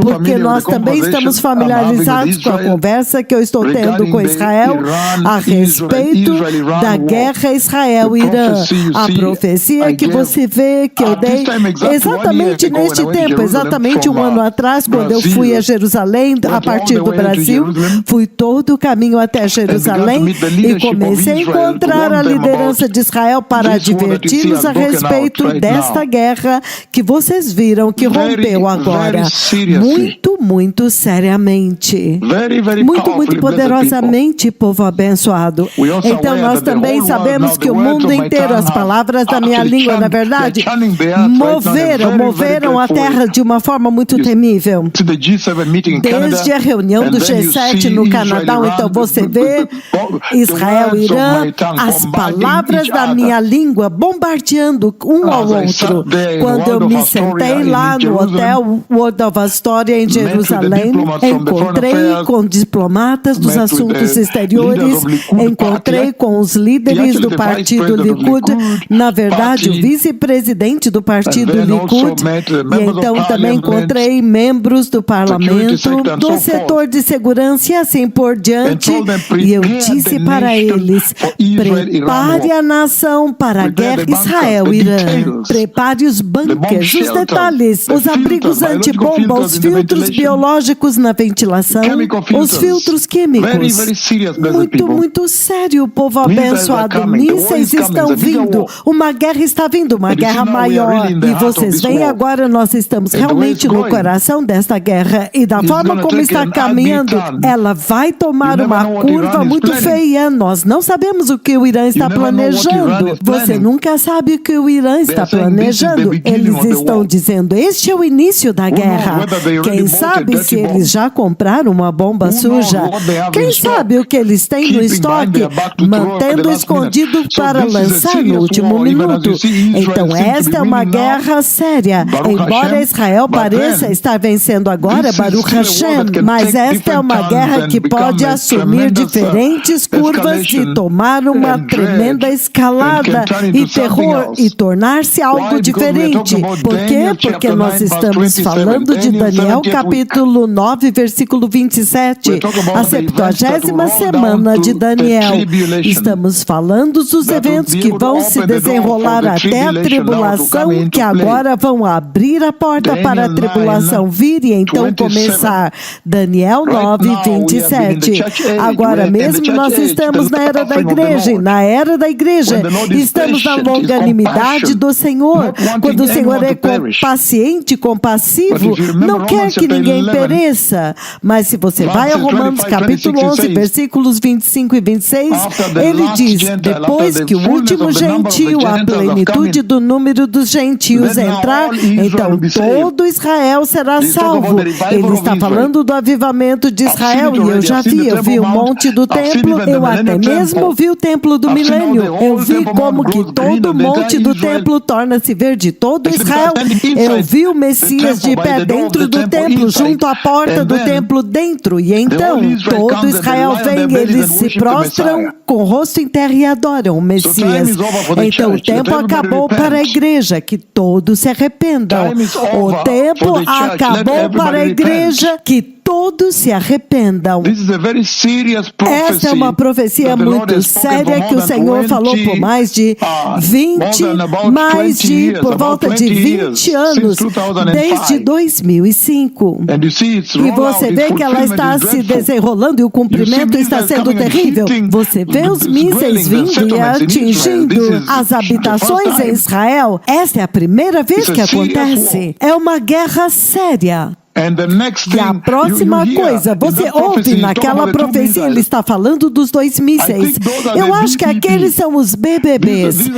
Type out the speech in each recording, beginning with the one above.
porque nós também estamos familiarizados com a conversa que eu estou tendo com Israel a respeito da guerra Israel-Irã. A profecia que você vê que eu dei exatamente neste tempo, exatamente um ano atrás, quando eu fui a Jerusalém, a partir do Brasil, fui todo o caminho até Jerusalém e comecei a encontrar a liderança de Israel para adverti-los a respeito desta guerra que vocês viram que rompeu agora. Muito seriamente. Muito poderosamente, povo abençoado. Então nós também sabemos que o mundo inteiro, as palavras da minha língua, na verdade, moveram a terra de uma forma muito temível. Desde a reunião do G7 no Canadá, então você vê Israel e Irã, as palavras da minha língua bombardeando um ao outro. Quando eu me sentei lá no hotel World of Astoria em Jerusalém, encontrei com diplomatas dos assuntos exteriores, encontrei com os líderes do partido Likud, na verdade o vice-presidente do partido Likud, e então também encontrei membros do parlamento, do setor de segurança e assim por diante, e eu disse para eles: prepare a nação para a guerra Israel-Irã, prepare os bunkers, os detalhes, os abrigos antibomba, os filtros biológicos na ventilação, os filtros químicos. Muito sério, povo abençoado. Mísseis estão vindo, uma guerra está vindo, uma guerra maior. E vocês veem agora, nós estamos realmente no coração desta guerra. E da forma como está caminhando, ela vai tomar uma curva muito feia. Nós não sabemos o que o Irã está planejando. Você nunca sabe o que o Irã está planejando. Eles estão dizendo: este é o início da guerra. Quem sabe se eles já compraram uma bomba suja? Quem sabe o que eles têm no estoque, mantendo escondido para lançar no último minuto? Então esta é uma guerra séria. Embora Israel pareça estar vencendo agora, Baruch Hashem, mas esta é uma guerra que pode assumir diferentes curvas e tomar uma tremenda escalada e terror e tornar-se algo diferente. Por quê? Porque nós estamos falando de Daniel capítulo 9, versículo 27, a 70ª semana de Daniel. Estamos falando dos eventos que vão se desenrolar até a tribulação, que agora vão abrir a porta para a tribulação vir e então começar. Daniel 9, 27. Agora mesmo nós estamos na era da igreja, e na era da igreja estamos na longanimidade do Senhor. Quando o Senhor é paciente, compassivo, não quer que ninguém pereça. Mas se você vai a Romanos capítulo 11, versículos 25 e 26, ele diz: depois que o último gentio, a plenitude do número dos gentios entrar, então todo Israel será salvo. Ele está falando do avivamento de Israel, e eu vi o monte do templo, eu até mesmo vi o templo do milênio, eu vi como que todo o monte do templo torna-se verde, todo Israel, eu vi o Messias de pé dentro do templo, junto à porta do templo dentro, e então todo Israel vem, eles se prostram com o rosto em terra e adoram o Messias. Então o tempo acabou para a igreja, que todos se arrependam. O tempo acabou para a igreja, que todos se arrependam. Essa é uma profecia muito séria que o Senhor falou por mais de por volta de 20 anos, desde 2005. E você vê que ela está se desenrolando e o cumprimento está sendo terrível. Você vê os mísseis vindo e atingindo as habitações em Israel. Essa é a primeira vez que acontece. É uma guerra séria. E a próxima coisa, você ouve naquela profecia, ele está falando dos 2 mísseis. Eu acho que aqueles são os BBBs.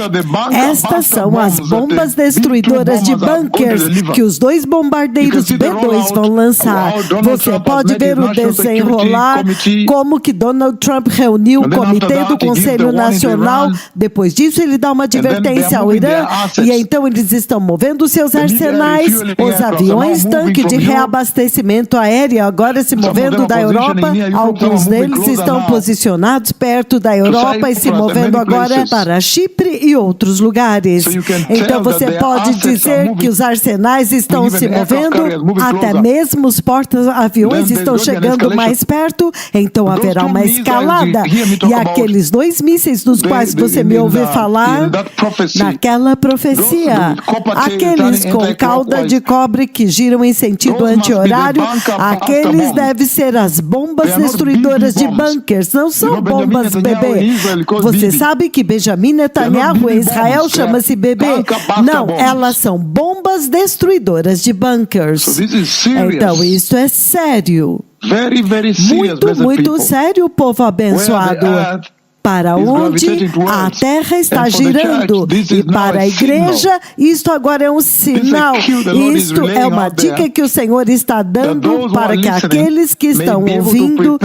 Estas são as bombas destruidoras de bunkers que os 2 bombardeiros B-2 vão lançar. Você pode ver o desenrolar, como que Donald Trump reuniu o comitê do Conselho Nacional. Depois disso, ele dá uma advertência ao Irã, e então eles estão movendo seus arsenais, os aviões tanque de reabaixamento abastecimento aéreo agora se movendo da Europa. Alguns deles estão posicionados perto da Europa e se movendo agora para Chipre e outros lugares. Então você pode dizer que os arsenais estão se movendo, até mesmo os porta-aviões estão chegando mais perto, então haverá uma escalada. E aqueles 2 mísseis dos quais você me ouviu falar, naquela profecia, aqueles com cauda de cobre que giram em sentido anti-horário, aqueles devem ser as bombas destruidoras de bunkers, não são bombas bebê. Você sabe que Benjamin Netanyahu em Israel chama-se bebê? Não, elas são bombas destruidoras de bunkers. Então isso é sério. Muito sério, povo abençoado. Para onde a terra está girando. E para a igreja, isto agora é um sinal. Isto é uma dica que o Senhor está dando para que aqueles que estão ouvindo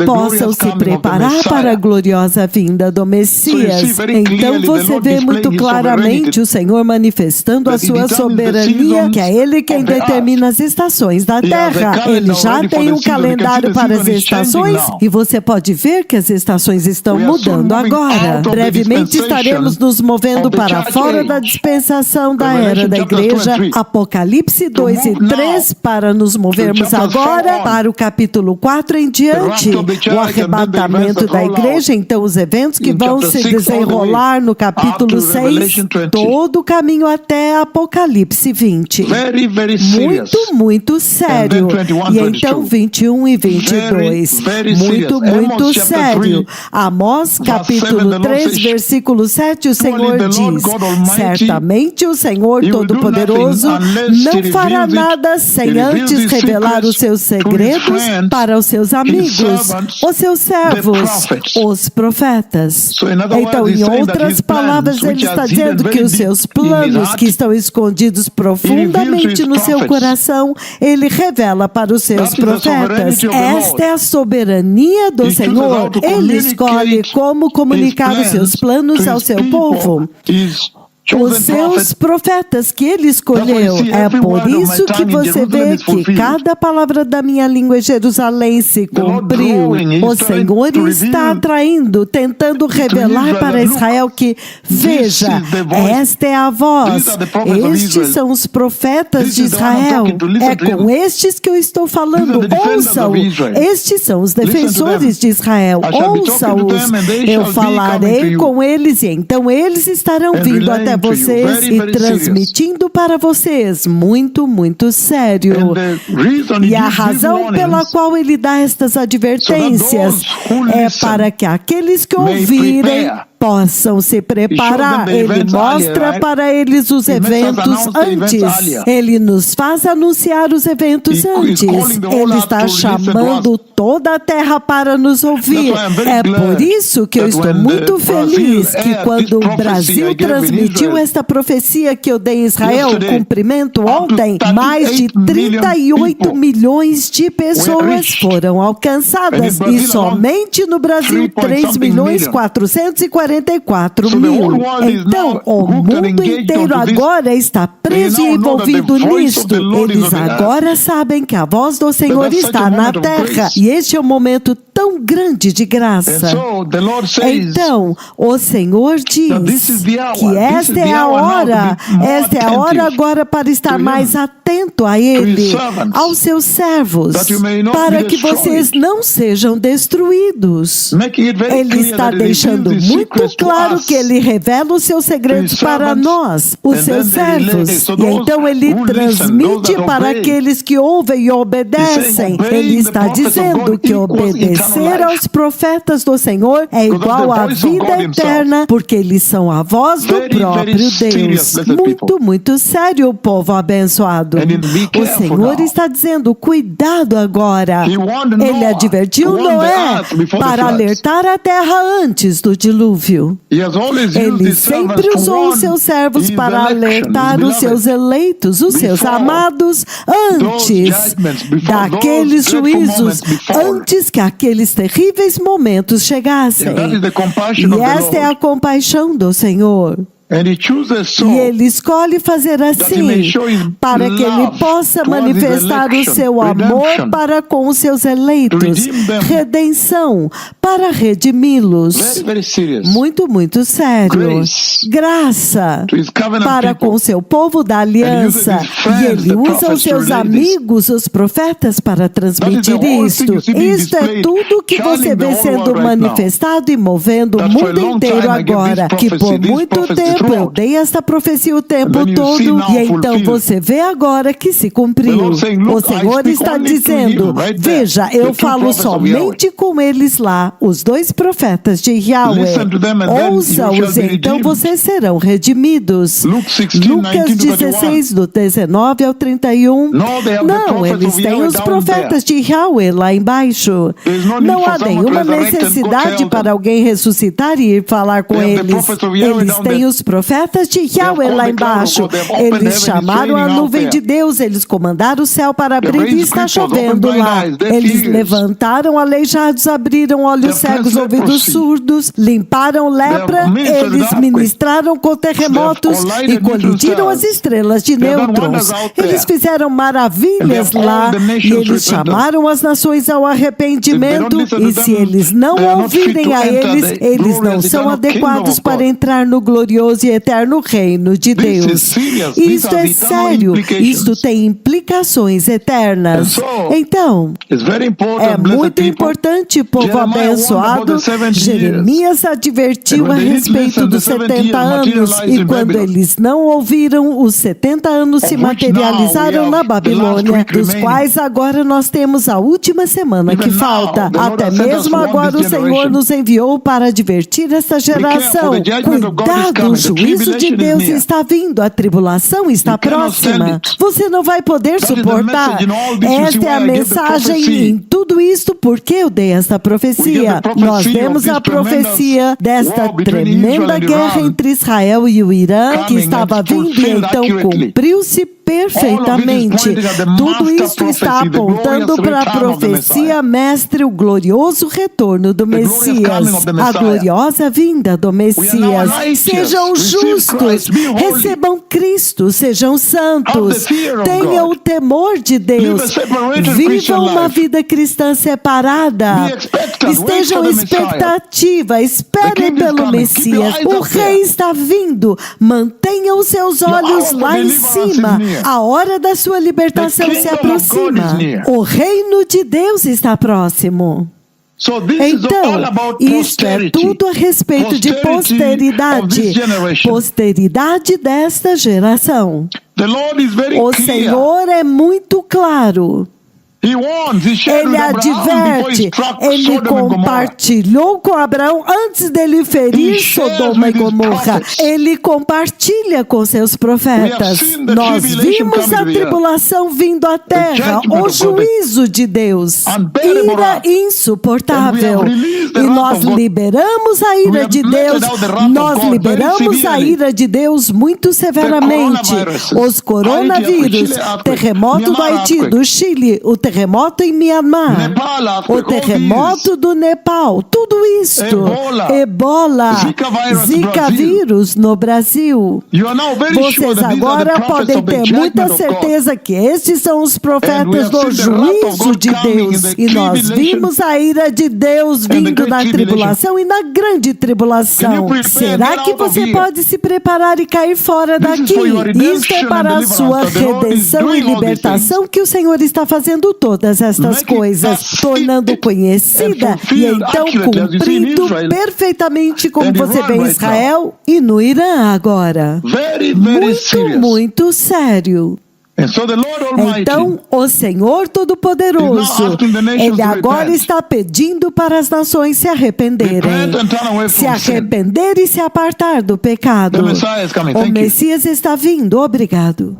possam se preparar para a gloriosa vinda do Messias. Então você vê muito claramente o Senhor manifestando a sua soberania, que é Ele quem determina as estações da terra. Ele já tem um calendário para as estações e você pode ver que as estações estão mudando agora. Brevemente estaremos nos movendo para fora da dispensação da era da igreja. Apocalipse 2 e 3, para nos movermos agora para o capítulo 4 em diante. O arrebatamento da igreja, então os eventos que vão se desenrolar no capítulo 6, todo o caminho até Apocalipse 20. Muito sério. E então 21 e 22. Muito sério. Amós capítulo 3, versículo 7, o Senhor diz: certamente o Senhor Todo-Poderoso não fará nada sem antes revelar os seus segredos para os seus amigos, os seus servos, os profetas. Então, em outras palavras, ele está dizendo que os seus planos que estão escondidos profundamente no seu coração, ele revela para os seus profetas. Esta é a soberania do Senhor. Ele escolhe como comunicar os seus planos ao seu povo. Os seus profetas que ele escolheu. É por isso que você vê que cada palavra da minha língua em Jerusalém se cumpriu. O Senhor está atraindo, tentando revelar para Israel que, veja, esta é a voz. Estes são os profetas de Israel. É com estes que eu estou falando. Ouçam. Estes são os defensores de Israel. Ouçam-os. Eu falarei com eles e então eles estarão vindo até vocês e transmitindo para vocês. Muito sério. E a razão pela qual ele dá estas advertências é para que aqueles que ouvirem possam se preparar. Ele mostra para eles os eventos antes. Ele nos faz anunciar os eventos antes. Ele está chamando toda a terra para nos ouvir. É por isso que eu estou muito feliz que quando o Brasil transmitiu esta profecia que eu dei em Israel, cumprimento ontem, mais de 38 milhões de pessoas foram alcançadas. E somente no Brasil, 3.444.000. Então, o mundo inteiro agora está preso e envolvido nisto. Eles agora sabem que a voz do Senhor está na terra. E este é um momento tão grande de graça. Então, o Senhor diz que esta é a hora agora para estar mais atento a Ele, aos seus servos, para que vocês não sejam destruídos. Ele está deixando muito claro que Ele revela os seus segredos para nós, os seus servos. E então Ele transmite para aqueles que ouvem e obedecem. Ele está dizendo que obedecer aos profetas do Senhor é igual à vida eterna, porque eles são a voz do próprio Deus. Muito sério, povo abençoado. O Senhor está dizendo, cuidado agora. Ele advertiu Noé para alertar a terra antes do dilúvio. Ele sempre usou os seus servos para alertar os seus eleitos, os seus amados, antes daqueles juízos, antes que aqueles terríveis momentos chegassem. E esta é a compaixão do Senhor. E ele escolhe fazer assim, para que ele possa manifestar o seu amor para com os seus eleitos, redenção, para redimi-los. Muito, muito sério. Graça para com o seu povo da aliança. E ele usa os seus amigos, os profetas, para transmitir isto. Isto é tudo que você vê sendo manifestado e movendo o mundo inteiro agora. Que por muito tempo eu dei esta profecia o tempo todo, e então você vê agora que se cumpriu. O Senhor está dizendo, veja, eu falo somente com eles lá, os dois profetas de Yahweh. Ouça-os, então vocês serão redimidos. Lucas 16, do 19 ao 31. Não, eles têm os profetas de Yahweh lá embaixo. Não há nenhuma necessidade para alguém ressuscitar e ir falar com eles. Eles têm os profetas de Yahweh lá embaixo. Eles chamaram a nuvem de Deus, eles comandaram o céu para abrir e está chovendo lá. Eles levantaram aleijados, abriram olhos cegos, ouvidos surdos, limparam lepra, eles ministraram com terremotos e colidiram as estrelas de nêutrons. Eles fizeram maravilhas lá e eles chamaram as nações ao arrependimento, e se eles não ouvirem a eles, eles não são adequados para entrar no glorioso e eterno reino de Deus. Isto é sério, isto tem implicações eternas. Então, é muito importante, povo abençoado. Jeremias advertiu a respeito dos 70 anos, e quando eles não ouviram, os 70 anos se materializaram na Babilônia, dos quais agora nós temos a última semana que falta. Até mesmo agora o Senhor nos enviou para advertir esta geração. Cuidado, o juízo de Deus está vindo, a tribulação está próxima. Você não vai poder suportar. Esta é a mensagem em tudo isto, porque eu dei esta profecia. Nós vemos a profecia desta tremenda guerra entre Israel e o Irã, que estava vindo e então cumpriu-se perfeitamente. Tudo isso está apontando para a profecia mestre, o glorioso retorno do Messias, a gloriosa vinda do Messias. Sejam justos, recebam Cristo, sejam santos, tenham o temor de Deus, vivam uma vida cristã separada, estejam em expectativa, esperem pelo Messias. O Rei está vindo, mantenham os seus olhos lá em cima. A hora da sua libertação se aproxima. O reino de Deus está próximo. Então, isto é tudo a respeito de posteridade. Posteridade desta geração. O Senhor é muito claro. Ele adverte, ele compartilhou com Abraão antes dele ferir Sodoma e Gomorra. Ele compartilha com seus profetas. Nós vimos a tribulação vindo à terra, o juízo de Deus, ira insuportável. E nós liberamos a ira de Deus, nós liberamos a ira de Deus muito severamente. Os coronavírus, terremoto do Haiti, do Chile, o terremoto em Mianmar, o terremoto do Nepal, tudo isto, Ebola, Zika vírus no Brasil. Vocês agora podem ter muita certeza que estes são os profetas do juízo de Deus. E nós vimos a ira de Deus vindo na tribulação e na grande tribulação. Será que você pode se preparar e cair fora daqui? Isto é para a sua redenção e libertação que o Senhor está fazendo todas estas coisas, tornando conhecida e então cumprindo perfeitamente como você vê em Israel e no Irã agora. Muito, muito sério. Então, o Senhor Todo-Poderoso, Ele agora está pedindo para as nações se arrependerem, se arrepender e se apartar do pecado. O Messias está vindo. Obrigado.